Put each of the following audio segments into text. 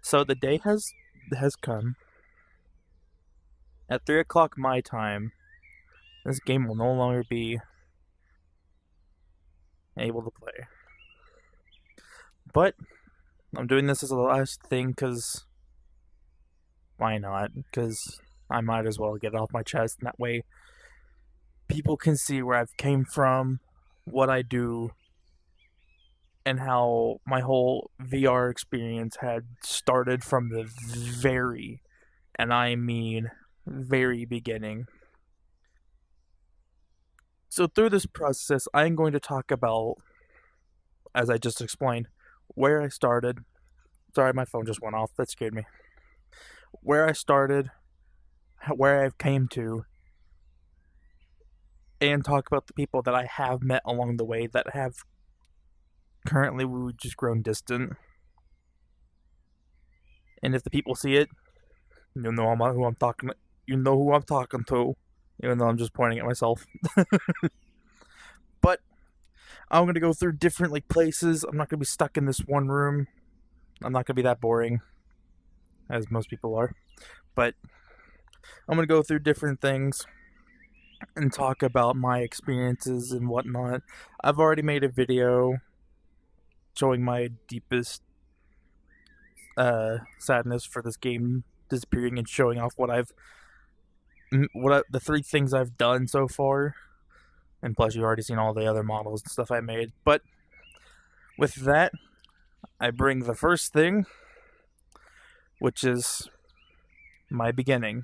So the day has come. At 3 o'clock my time, this game will no longer be able to play. But I'm doing this as the last thing because why not? Because I might as well get it off my chest, and that way people can see where I've came from, what I do, and how my whole VR experience had started from the very, and I mean very beginning. So through this process, I'm going to talk about, as I just explained, where I started. Sorry, my phone just went off. That scared me. Where I started, where I've came to, and talk about the people that I have met along the way that have currently we've just grown distant. And if the people see it, you know who I'm talking. You know who I'm talking to, even though I'm just pointing at myself. But I'm gonna go through different places. I'm not gonna be stuck in this one room. I'm not gonna be that boring, as most people are. But I'm gonna go through different things and talk about my experiences and whatnot. I've already made a video showing my deepest sadness for this game disappearing and showing off the three things I've done so far. And plus, you've already seen all the other models and stuff I made. But with that, I bring the first thing, which is my beginning.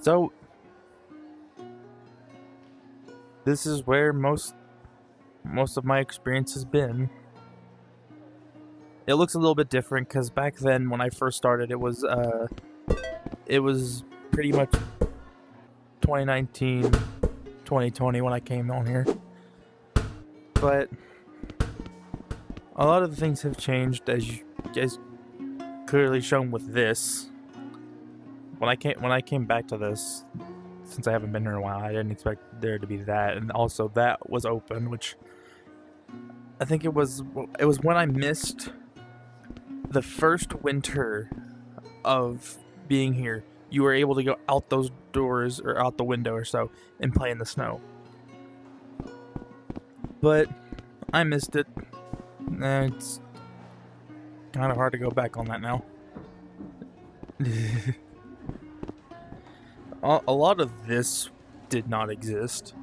So, this is where most of my experience has been. It looks a little bit different because back then when I first started, it was pretty much 2019, 2020 when I came on here. But a lot of the things have changed, as you guys clearly shown with this. When I came back to this, since I haven't been here in a while, I didn't expect there to be that, and also that was open, which I think it was when I missed the first winter of being here. You were able to go out those doors or out the window or so and play in the snow. But I missed it. It's kind of hard to go back on that now. A lot of this did not exist.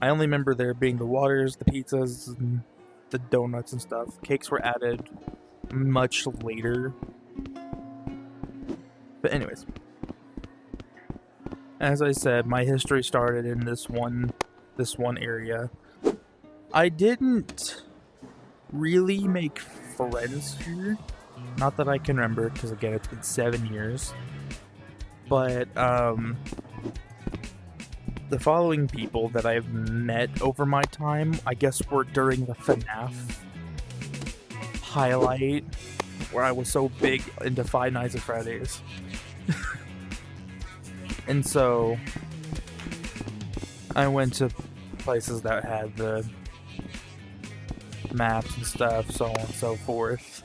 I only remember there being the waters, the pizzas, and the donuts and stuff. Cakes were added much later. But anyways, as I said, my history started in this one area. I didn't really make friends here. Not that I can remember, because again, it's been 7 years. But the following people that I've met over my time, I guess, were during the FNAF highlight, where I was so big into Five Nights at Freddy's. And so I went to places that had the maps and stuff, so on and so forth.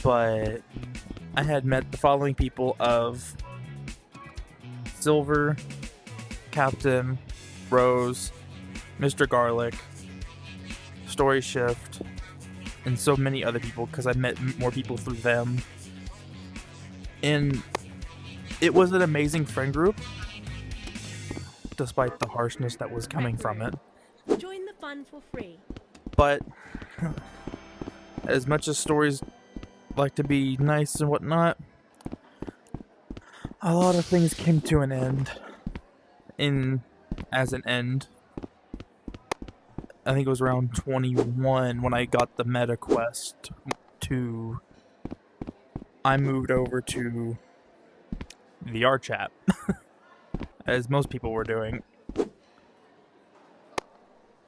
But I had met the following people of Silver, Captain, Rose, Mr. Garlic, Story Shift, and so many other people, because I met more people through them. And it was an amazing friend group, despite the harshness that was coming from it. Join the fun for free. But as much as stories like to be nice and whatnot, a lot of things came to an end. As an end, I think it was around 21 when I got the Meta Quest 2. I moved over to VR chat, as most people were doing.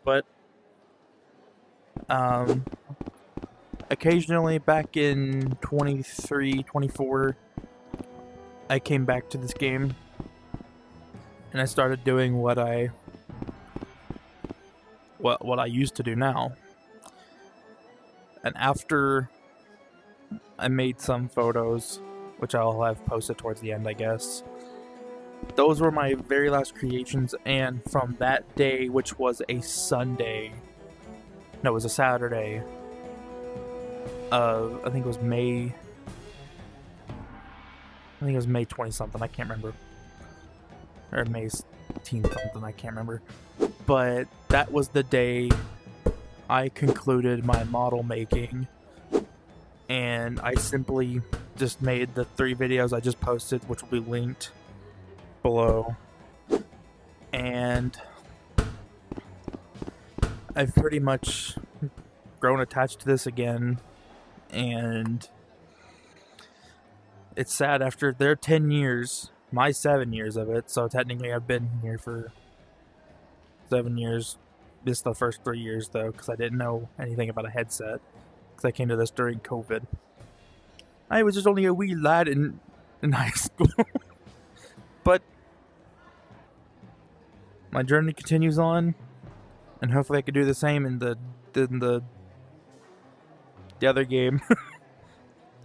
But occasionally back in 23, 24, I came back to this game and I started doing what I used to do now. And after I made some photos, which I'll have posted towards the end, I guess. Those were my very last creations, and from that day, which was a Sunday, no, it was a Saturday, I think it was May 20 something, I can't remember, or May 18 something, I can't remember, but that was the day I concluded my model making, and I simply just made the 3 videos I just posted, which will be linked below, and I've pretty much grown attached to this again, and it's sad after their 10 years, my 7 years of it, so technically I've been here for 7 years. Missed the first 3 years though, because I didn't know anything about a headset, because I came to this during COVID. I was just only a wee lad in high school. But my journey continues on, and hopefully I can do the same in the other game.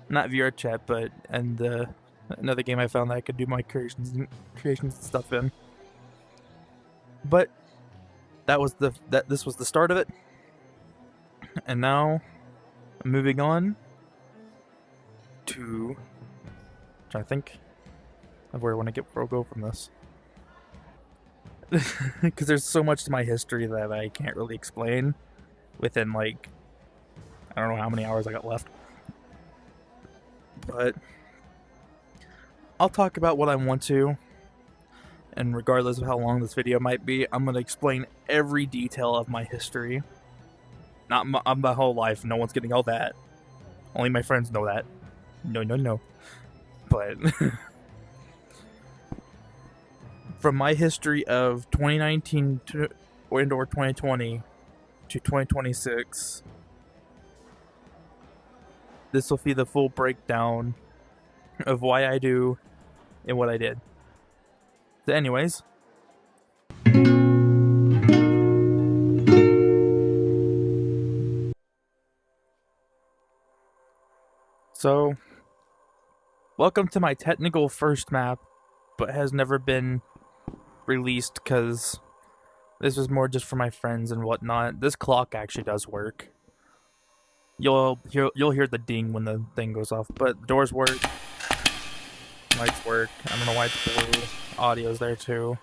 Not VR chat, but another game I found that I could do my creations and stuff in. But this was the start of it, and now I'm moving on to trying to think of where I want to go from this, because there's so much to my history that I can't really explain within, like, I don't know how many hours I got left, but I'll talk about what I want to. And regardless of how long this video might be, I'm going to explain every detail of my history. Not my whole life. No one's getting all that. Only my friends know that. No. But from my history of 2019 or 2020 to 2026, this will be the full breakdown of why I do and what I did. So anyways, so welcome to my technical first map, but has never been released because this was more just for my friends and whatnot. This clock actually does work. You'll hear the ding when the thing goes off, but doors work, lights work. I don't know why it's blue. Audio's there too.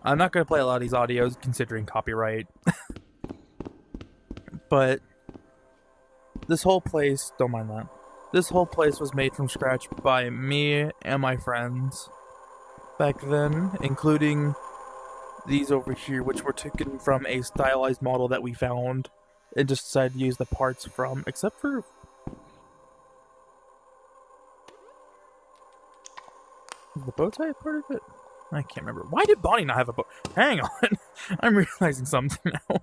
I'm not going to play a lot of these audios considering copyright. But this whole place, don't mind that. This whole place was made from scratch by me and my friends back then, including these over here, which were taken from a stylized model that we found and just decided to use the parts from, except for the bow tie part of it? I can't remember. Why did Bonnie not have a bow? Hang on. I'm realizing something now.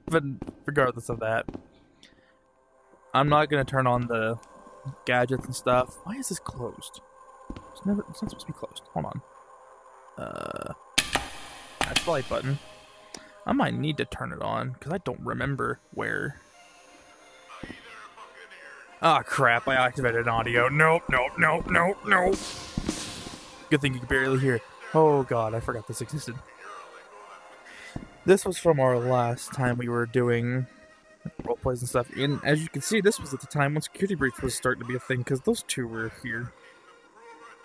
But regardless of that, I'm not going to turn on the gadgets and stuff. Why is this closed? It's not supposed to be closed. Hold on. That's the light button. I might need to turn it on, because I don't remember where. Ah, crap. I activated an audio. Nope. Good thing you can barely hear. Oh god, I forgot this existed. This was from our last time we were doing roleplays and stuff. And as you can see, this was at the time when Security Breach was starting to be a thing, because those two were here.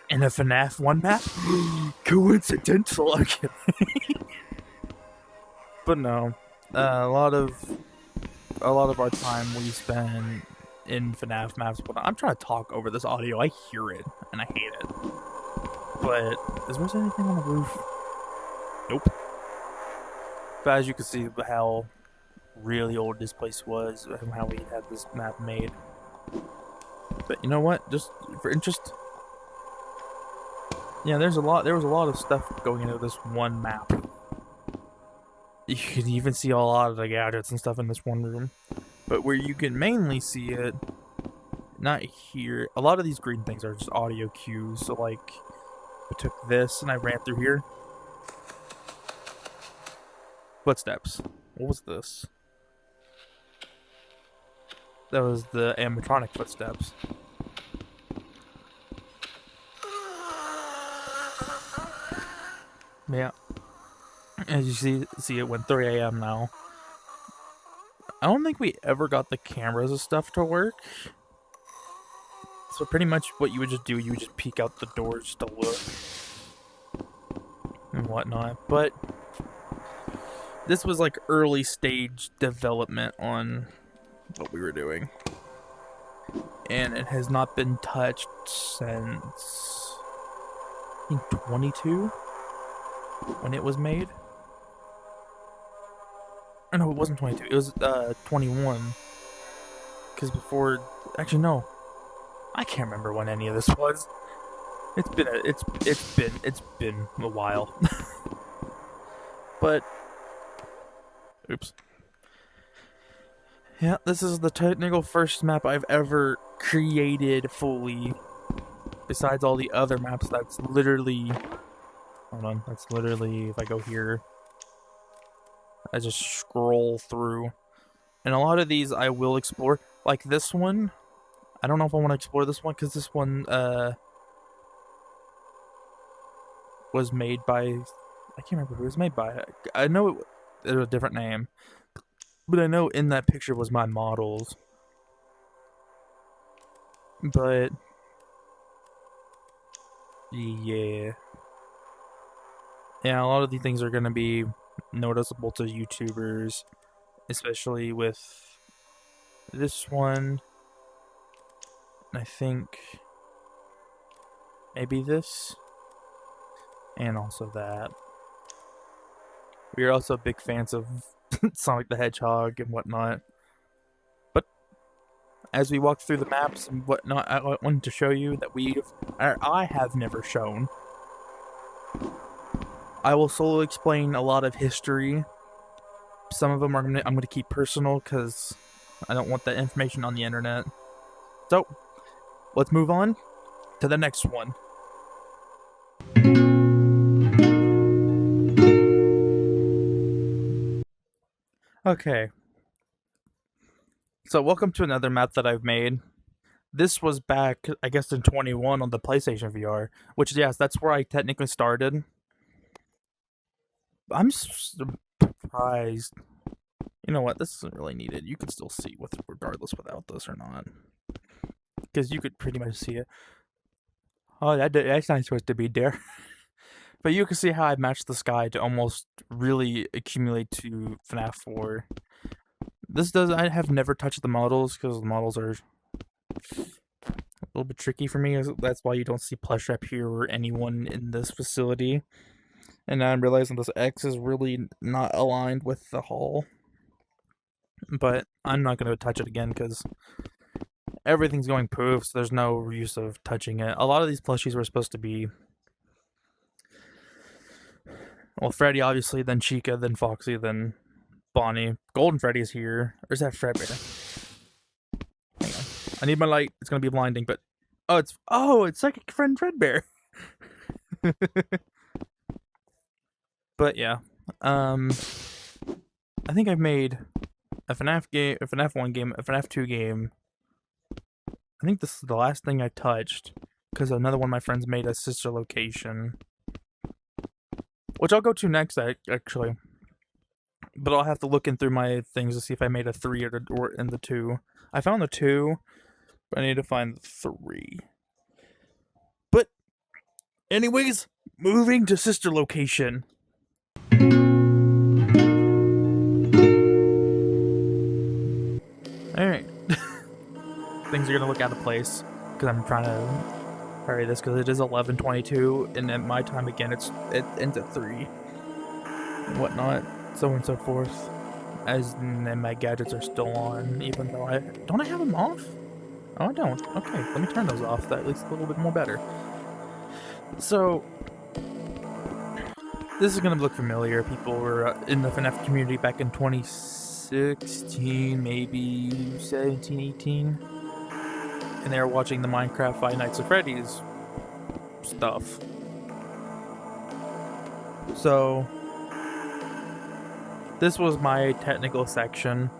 In a FNAF 1 map? Coincidental, okay. But no. A lot of our time we spend in FNAF maps. But I'm trying to talk over this audio. I hear it, and I hate it. But is there anything on the roof? Nope. But as you can see how really old this place was, and how we had this map made. But you know what? Just for interest, yeah, there was a lot of stuff going into this one map. You can even see a lot of the gadgets and stuff in this one room. But where you can mainly see it, not here. A lot of these green things are just audio cues. So like, I took this and I ran through here. Footsteps. What was this? That was the animatronic footsteps. Yeah. As you see it went 3 a.m. now. I don't think we ever got the cameras and stuff to work. So pretty much what you would just do, you would just peek out the doors to look and whatnot. But this was like early stage development on what we were doing. And it has not been touched since I think 22 when it was made. Oh, no, it wasn't 22. It was 21. Because before, actually no, I can't remember when any of this was. It's been a while. But oops. Yeah, this is the technical first map I've ever created fully. Besides all the other maps, that's literally... Hold on, that's literally, if I go here, I just scroll through. And a lot of these I will explore. Like this one, I don't know if I want to explore this one, because this one, was made by... I can't remember who it was made by. I know it was a different name. But I know in that picture was my models. But... yeah. Yeah, a lot of these things are going to be noticeable to YouTubers. Especially with this one. And I think... maybe this. And also that. We are also big fans of Sonic the Hedgehog and whatnot. But as we walk through the maps and whatnot, I wanted to show you that I have never shown. I will solo explain a lot of history. Some of them I'm gonna keep personal because I don't want that information on the internet. So let's move on to the next one. Okay. So welcome to another map that I've made. This was back, I guess, in 21 on the PlayStation VR, which, yes, that's where I technically started. I'm surprised. You know what? This isn't really needed. You can still see regardless without this or not. Because you could pretty much see it. Oh, that's not supposed to be there. But you can see how I matched the sky to almost really accumulate to FNAF 4. I have never touched the models because the models are a little bit tricky for me. That's why you don't see Plushtrap here or anyone in this facility. And now I'm realizing this X is really not aligned with the hull. But I'm not going to touch it again because everything's going poof, so there's no use of touching it. A lot of these plushies were supposed to be... well, Freddy, obviously, then Chica, then Foxy, then Bonnie. Golden Freddy's here. Or is that Fredbear? Hang on. I need my light. It's going to be blinding, but... it's Psychic Friend Fredbear. But yeah. I think I've made a FNAF game, a FNAF 1 game, a FNAF 2 game. I think this is the last thing I touched, because another one of my friends made a sister location. Which I'll go to next, actually. But I'll have to look in through my things to see if I made a 3 or in the 2. I found the 2, but I need to find the 3. But, anyways, moving to sister location. Alright. Things are gonna look out of place, because I'm trying to hurry this, because it is 11:22, and at my time again, it ends at 3. And whatnot, so on and so forth. And my gadgets are still on, even though don't I have them off? Oh, I don't. Okay, let me turn those off. That at least a little bit more better. So, this is gonna look familiar. People were in the FNAF community back in 2016, maybe 17, 18. And they were watching the Minecraft Five Nights at Freddy's stuff. So this was my technical section.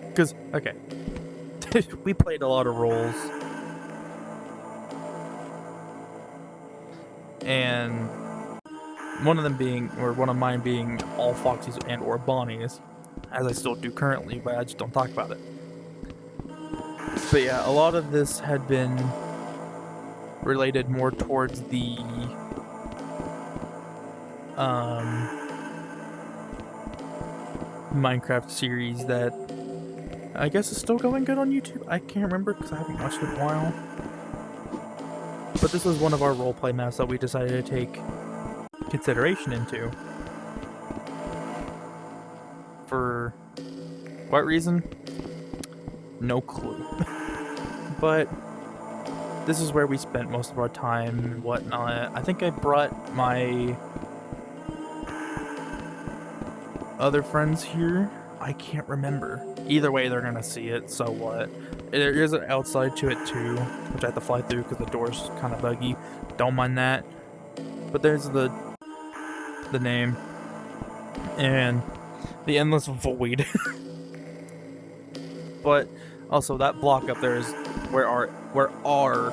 Because, okay, we played a lot of roles. And one of mine being all Foxies and or Bonnies, as I still do currently, but I just don't talk about it. But yeah, a lot of this had been related more towards the Minecraft series that I guess is still going good on YouTube. I can't remember because I haven't watched it in a while. But this was one of our roleplay maps that we decided to take consideration into. For what reason? No clue. But this is where we spent most of our time and whatnot. I think I brought my other friends here. I can't remember. Either way, they're gonna see it, so what? There is an outside to it too, which I have to fly through because the door's kind of buggy. Don't mind that. But there's the name and the endless void. But also that block up there is where our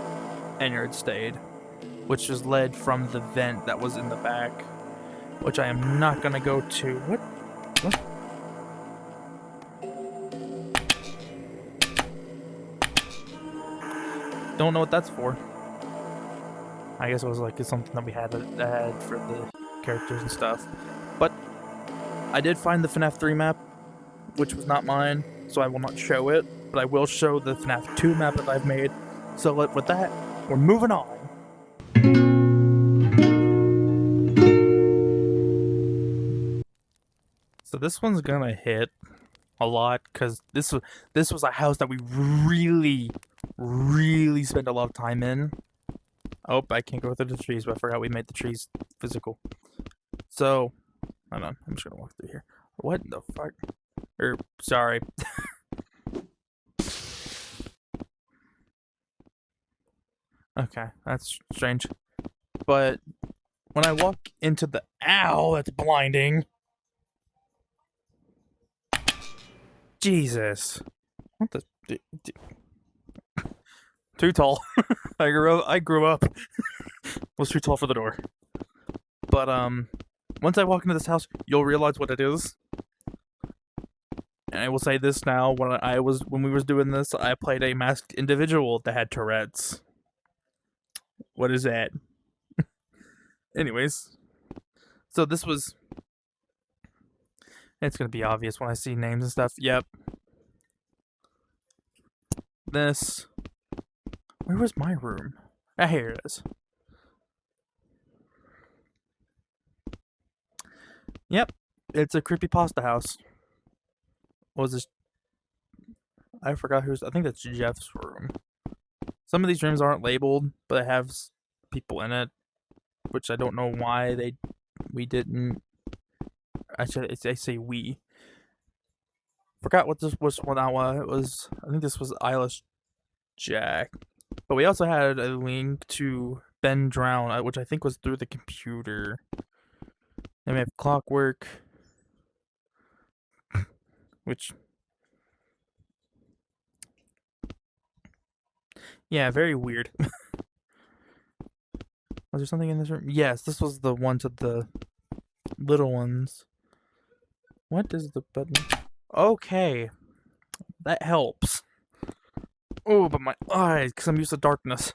Ennard stayed, which is led from the vent that was in the back, which I am not gonna go to. What? Don't know what that's for. I guess it was like something that we had to add for the characters and stuff. But I did find the FNAF 3 map, which was not mine, so I will not show it, but I will show the FNAF 2 map that I've made. So with that, we're moving on. So this one's gonna hit a lot because this was a house that we really spent a lot of time in. Oh, I can't go through the trees, but I forgot we made the trees physical. So, hold on, I'm just gonna walk through here. What the fuck? Sorry. Okay, that's strange. But when I walk into the ow, that's blinding. Jesus. What the too tall. I grew up. Was too tall for the door. But once I walk into this house, you'll realize what it is. And I will say this now: when we was doing this, I played a masked individual that had Tourette's. What is that? Anyways, so this was. It's gonna be obvious when I see names and stuff. Yep. This. Where was my room? Ah, here it is. Yep, it's a creepypasta house. What was this? I forgot who's. I think that's Jeff's room. Some of these rooms aren't labeled, but they have people in it, which I don't know why we didn't. Actually, I say we. Forgot what this was. What that was. It was. I think this was Eyelash Jack. But we also had a link to Ben Drown, which I think was through the computer. Then we have Clockwork, which, yeah, very weird. Was there something in this room? Yes, this was the one to the little ones. What is the button? Okay, that helps. Oh, but my eyes, because I'm used to darkness.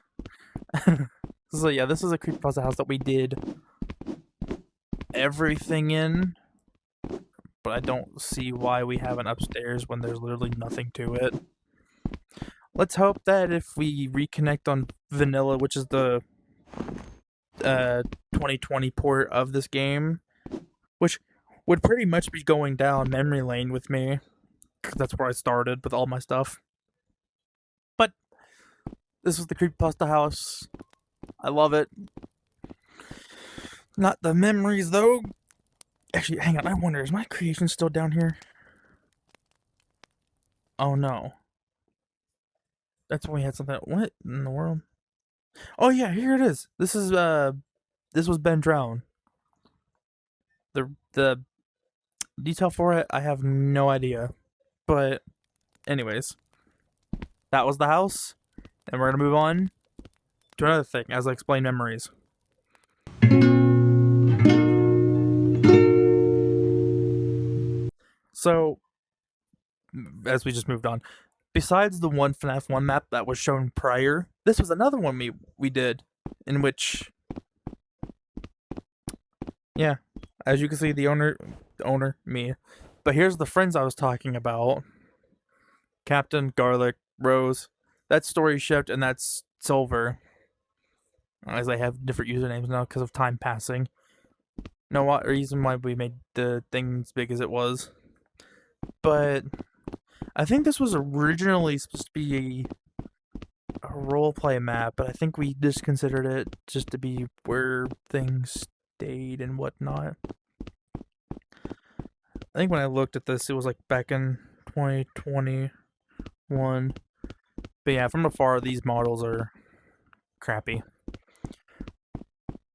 So yeah, this is a creepypasta house that we did everything in, but I don't see why we have an upstairs when there's literally nothing to it. Let's hope that if we reconnect on vanilla, which is the 2020 port of this game, which would pretty much be going down memory lane with me, because that's where I started with all my stuff. But this was the creepypasta house. I love it. Not the memories, though. Actually, hang on. I wonder, is my creation still down here? Oh, no. That's when we had something. What in the world? Oh, yeah, here it is. This was Ben Drown. The detail for it, I have no idea. But anyways, that was the house, and we're gonna move on to another thing as I explain memories. So, as we just moved on, besides the one FNAF 1 map that was shown prior, this was another one we did, in which, yeah, as you can see, the owner, me. But here's the friends I was talking about. Captain, Garlic, Rose. That's Story Shift, and that's Silver. As they have different usernames now because of time passing. No what reason why we made the thing as big as it was. But I think this was originally supposed to be a roleplay map, but I think we just considered it just to be where things stayed and whatnot. I think when I looked at this, it was like back in 2021. But yeah, from afar, these models are crappy.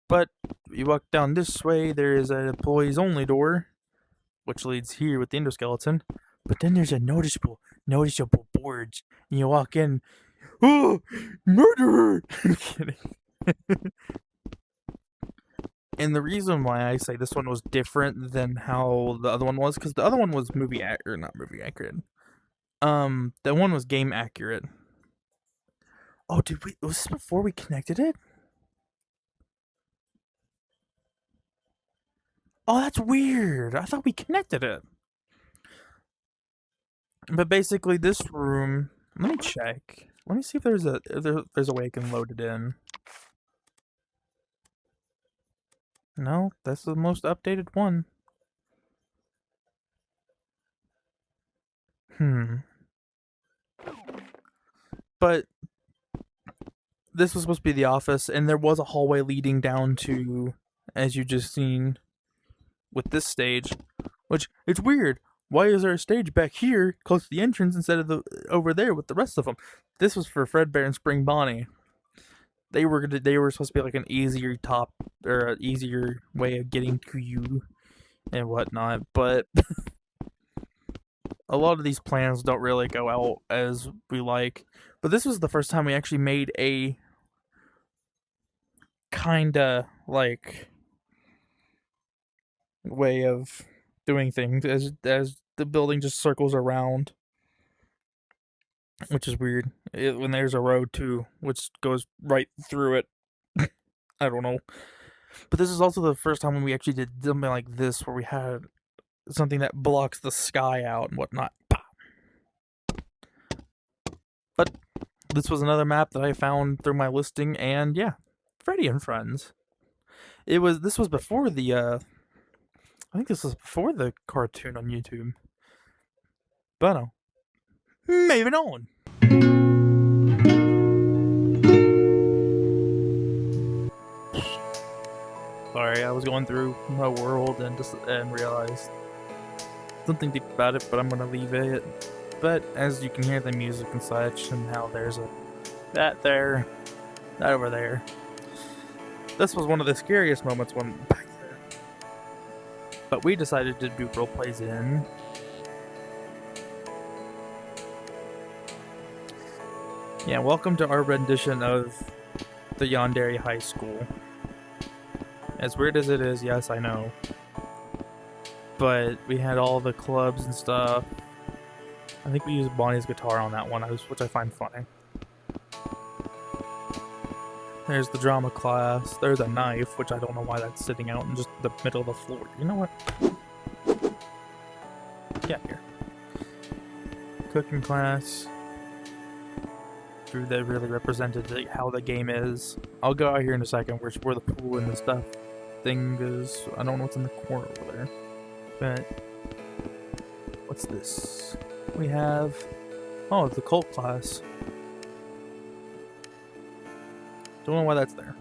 But you walk down this way, there is an employees only door, which leads here with the endoskeleton. But then there's a noticeable boards, and you walk in, oh, murderer! I'm kidding. And the reason why I say this one was different than how the other one was, because the other one was not movie accurate. The one was game accurate. Oh, was this before we connected it? Oh, that's weird. I thought we connected it. But basically, this room. Let me check. Let me see if there's a way I can load it in. No, that's the most updated one. But this was supposed to be the office, and there was a hallway leading down to, as you just seen, with this stage. Which, it's weird. Why is there a stage back here close to the entrance instead of over there with the rest of them? This was for Fredbear and Spring Bonnie. They were supposed to be like an easier easier way of getting to you and whatnot, but a lot of these plans don't really go out as we like. But this was the first time we actually made a kinda like way of doing things as the building just circles around, which is weird. When there's a road too, which goes right through it. I don't know. But this is also the first time when we actually did something like this, where we had something that blocks the sky out and whatnot. But this was another map that I found through my listing, and yeah, Freddy and Friends. This was before the I think this was before the cartoon on YouTube. But no. Moving on. Sorry, I was going through my world and realized something deep about it, but I'm gonna leave it. But as you can hear the music and such, and how there's that there, that over there. This was one of the scariest moments back there. But we decided to do role plays in. Yeah, welcome to our rendition of the Yandere High School. As weird as it is, yes, I know. But we had all the clubs and stuff. I think we used Bonnie's guitar on that one, which I find funny. There's the drama class. There's a knife, which I don't know why that's sitting out in just the middle of the floor. You know what? Get here. Cooking class. That really represented how the game is. I'll go out here in a second, where the pool and the stuff thing is. I don't know what's in the corner over there. But what's this? We have it's the cult class. Don't know why that's there.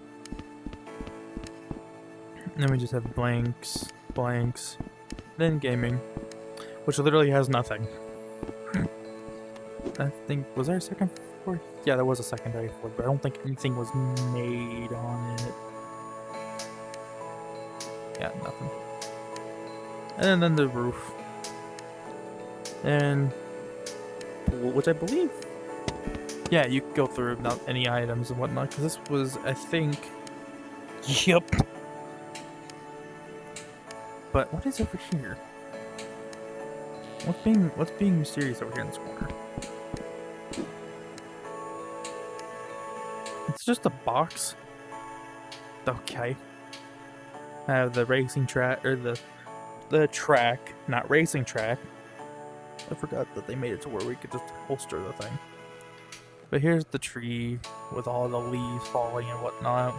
And then we just have blanks, then gaming, which literally has nothing. I think, was there a second floor? Yeah, there was a secondary floor, but I don't think anything was made on it. Yeah, nothing. And then the roof. And pool, which I believe, yeah, you can go through without any items and whatnot, because this was, I think, yep. But what is over here? What's being mysterious over here in this corner? It's just a box. Okay. I have the racing track, or the track, not racing track. I forgot that they made it to where we could just holster the thing. But here's the tree with all the leaves falling and whatnot.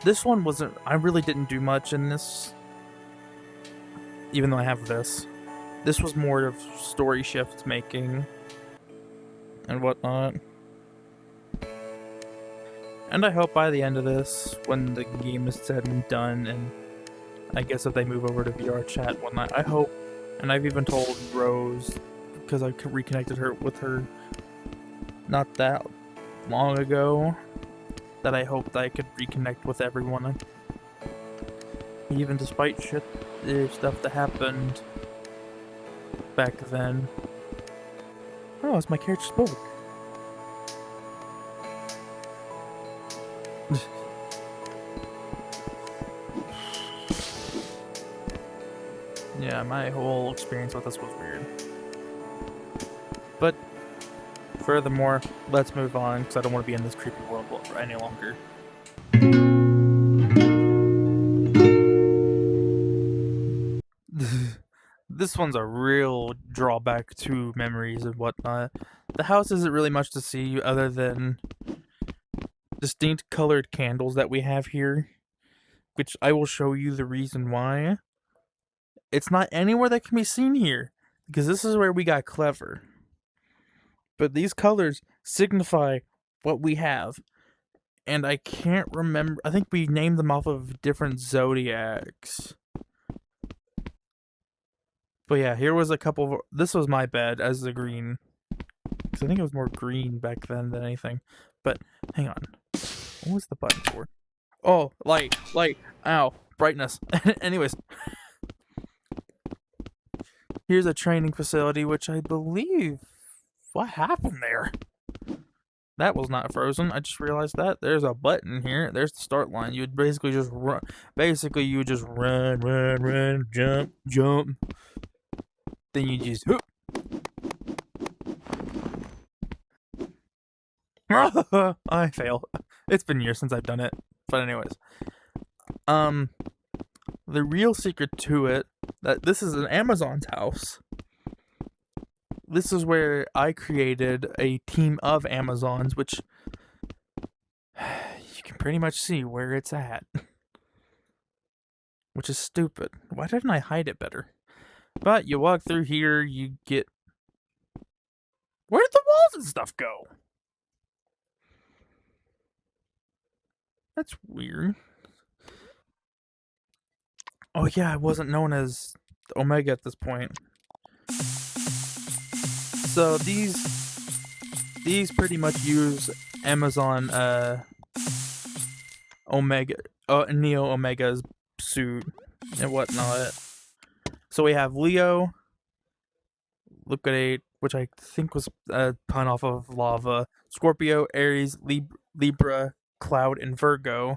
This one wasn't, I really didn't do much in this, even though I have this. This was more of story shift making and whatnot. And I hope by the end of this, when the game is said and done, and I guess if they move over to VR chat and whatnot, I hope, and I've even told Rose, because I reconnected her with her not that long ago, that I hope that I could reconnect with everyone. Even despite stuff that happened back then. Oh, it's my character spoke. Yeah, my whole experience with this was weird. But furthermore, let's move on, because I don't want to be in this creepy world for any longer. This one's a real drawback to memories and whatnot. The house isn't really much to see other than distinct colored candles that we have here, which I will show you the reason why. It's not anywhere that can be seen here, because this is where we got clever. But these colors signify what we have. And I can't remember, I think we named them off of different zodiacs. But yeah, here was a couple of, this was my bed as the green. Because I think it was more green back then than anything. But hang on. What was the button for? Oh, light, ow, brightness. Anyways. Here's a training facility, which I believe, what happened there? That was not frozen. I just realized that. There's a button here. There's the start line. You would basically just run. Basically, you would just run, jump. Then you just whoop. I fail. It's been years since I've done it. But anyways, the real secret to it, that this is an Amazon's house. This is where I created a team of Amazons, which you can pretty much see where it's at. Which is stupid. Why didn't I hide it better? But you walk through here, you get... Where did the walls and stuff go? That's weird. Oh yeah, I wasn't known as Omega at this point. So these pretty much use Amazon Omega Neo Omega's suit and whatnot. So we have Leo, Liquidate, which I think was a pun off of Lava, Scorpio, Aries, Libra, Cloud, and Virgo.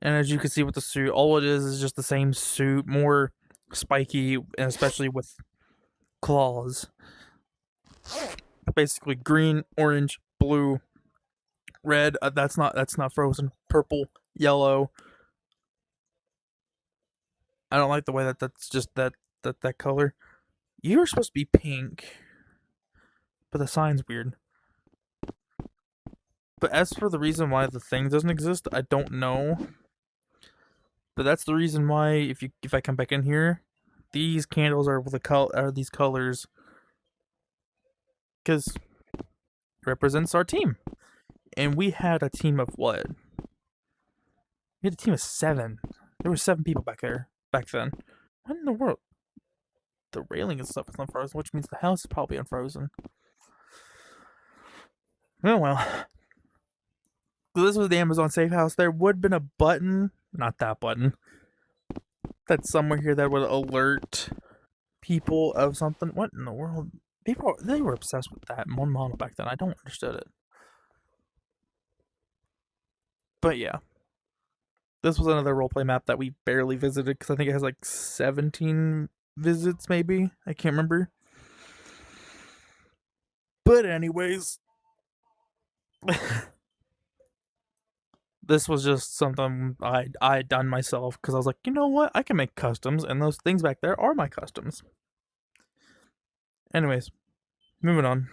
And as you can see with the suit, all it is just the same suit, more spiky, and especially with claws. Basically green, orange, blue, red. That's not frozen. Purple, yellow. I don't like the way that's just that color. You were supposed to be pink, but the sign's weird. But as for the reason why the thing doesn't exist, I don't know. But that's the reason why if I come back in here, these candles are these colors, because it represents our team. And we had a team of what? We had a team of 7. There were 7 people back then. What in the world? The railing and stuff is unfrozen, which means the house is probably unfrozen. Oh well. this was the Amazon safe house. There would have been a button, not that button, that's somewhere here that would alert people of something. What in the world? People, they were obsessed with that one model back then. I don't understand it. But yeah. This was another roleplay map that we barely visited because I think it has like 17 visits, maybe. I can't remember. But anyways, this was just something I had done myself because I was like, you know what? I can make customs, and those things back there are my customs. Anyways, moving on.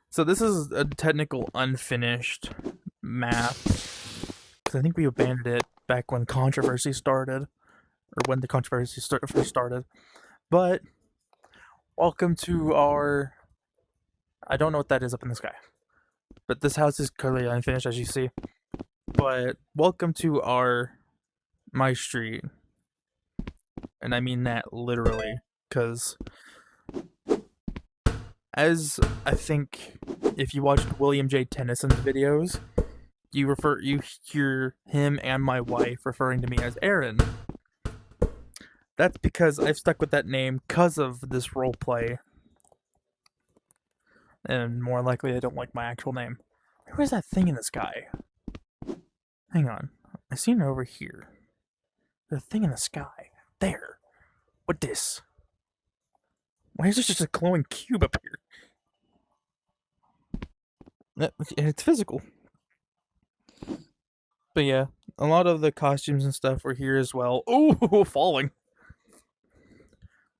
So this is a technical unfinished map because I think we abandoned it back when controversy started, or when the controversy first started. But welcome to our, I don't know what that is up in the sky, but this house is clearly unfinished, as you see. But welcome to my street, and I mean that literally, because as I think if you watched William J. Tennyson's videos, you hear him and my wife referring to me as Aaron. That's because I've stuck with that name because of this roleplay. And more likely I don't like my actual name. Where's that thing in the sky? Hang on. I seen it over here. The thing in the sky. There. What this? Why is there just a glowing cube up here? It's physical. But yeah, a lot of the costumes and stuff were here as well. Oh, falling.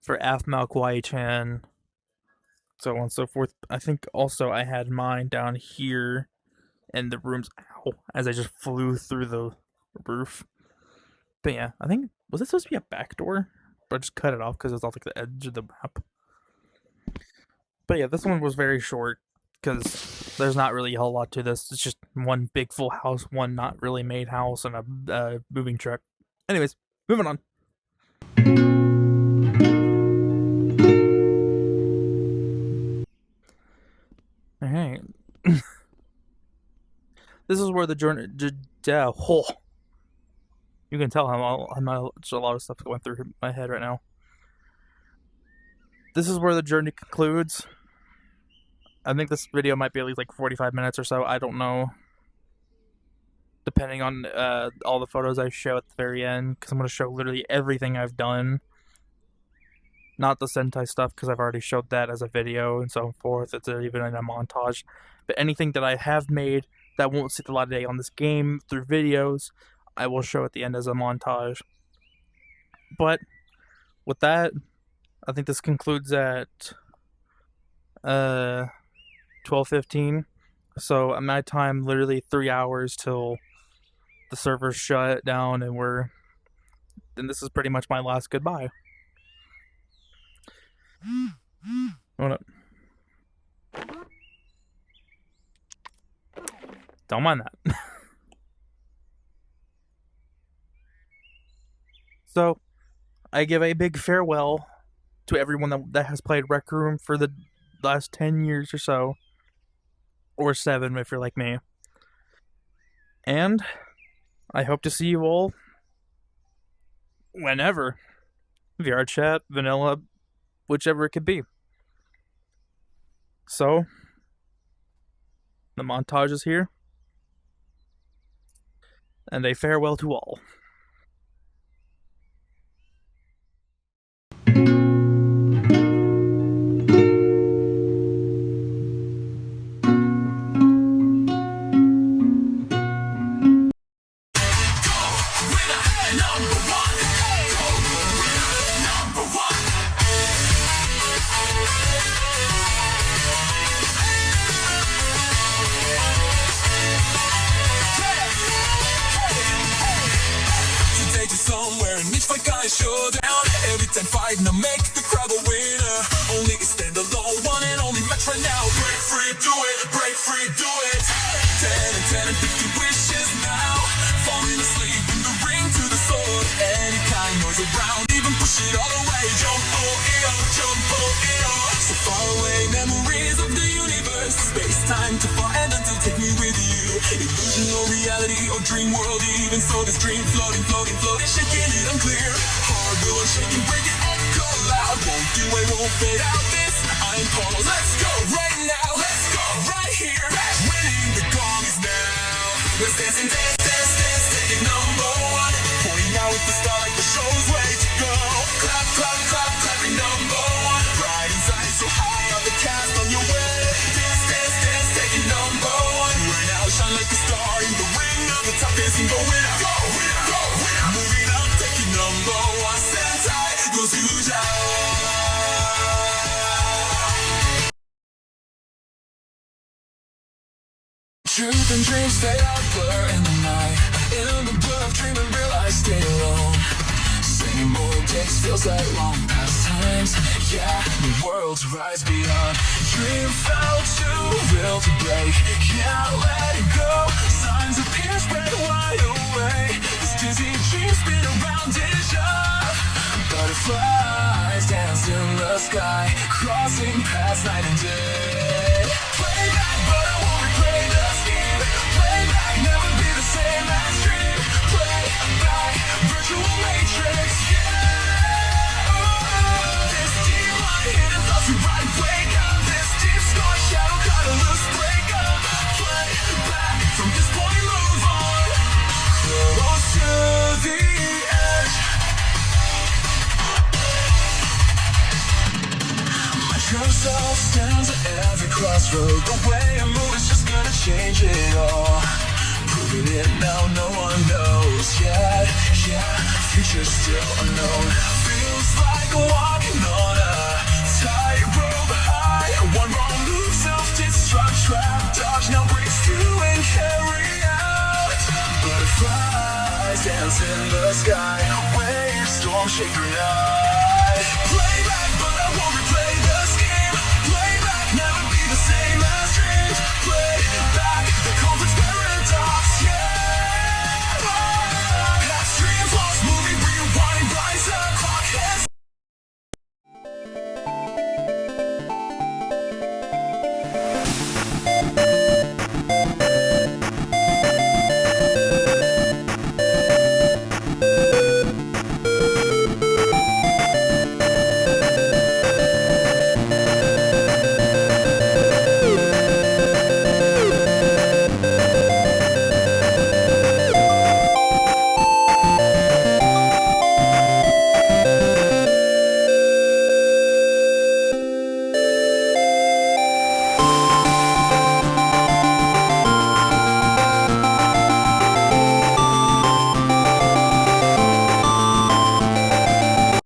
For Aphmau Kwai-chan, so on and so forth. I think also I had mine down here in the rooms, ow, as I just flew through the roof. But yeah, I think, was it supposed to be a back door? But I just cut it off because it's off like the edge of the map. But yeah, this one was very short because there's not really a whole lot to this. It's just one big full house, one not really made house, and a moving truck. Anyways, moving on. Alright. This is where the journey. You can tell how much a lot of stuff going through my head right now. This is where the journey concludes. I think this video might be at least like 45 minutes or so. I don't know. Depending on all the photos I show at the very end, because I'm going to show literally everything I've done. Not the Sentai stuff, because I've already showed that as a video and so forth. It's even in a montage. But anything that I have made that won't see the light of day on this game through videos, I will show at the end as a montage. But with that, I think this concludes at 12:15. So at my time, literally 3 hours till the servers shut down, and this is pretty much my last goodbye. Hold up. Don't mind that. So, I give a big farewell to everyone that has played Rec Room for the last 10 years or so. Or 7 if you're like me. And I hope to see you all whenever. VR chat, vanilla, whichever it could be. So, the montage is here. And a farewell to all. Showdown, every time fighting I make the crowd a winner. Only stand alone, one and only match right now. Break free, do it, break free, do it. 10 and 50 wishes now. Falling asleep in the ring to the sword. Any kind noise around, even push it all away. Jump, oh, jump, oh. too far and until take me with you. Illusion or reality or dream world, even so this dream floating, floating, floating, shaking it unclear. Heart will shake and break it, echo loud. Won't do it, won't fade out this. I'm Paul. Let's go right now. Let's go right here. Winning the gong is now. Let's dance and dance, dance, dance, taking number one. Pointing out with the star like the show's way to go. Clap, clap, clap, clapping number one. Bright inside, so high on the cast on your way. Dance, dance, dance, taking number one. Right now, shine like a star in the ring of the top dancing, go winner, go winner, go winner. Moving up, taking number one. Stand tight, goes huge out. Truth and dreams fade out, blur in the night. In the blur of dream and realize stay alone. Same old days feels like long past times. Yeah, the world's rise beyond. Dream felt too real to break. Can't let it go. Signs appear, spread wide away. This dizzy dream spin around vision. Butterflies dance in the sky, crossing paths night and day. Play back, but I won't replay the scheme. Play back, never be the same as dream. Play back, virtual matrix. Yeah, this deep line hidden thoughts we ride. Wake up, this deep scar shadow got a loose break up. Play back, from this point move on. Close to the edge. True self stands at every crossroad. The way I move is just gonna change it all. Proving it now, no one knows yet. Yeah, future's still unknown. Feels like walking on a tightrope high. One wrong move, self-destruct, trap, dodge, now breaks through and carry out. Butterflies dance in the sky. Waves, storm, shake through night.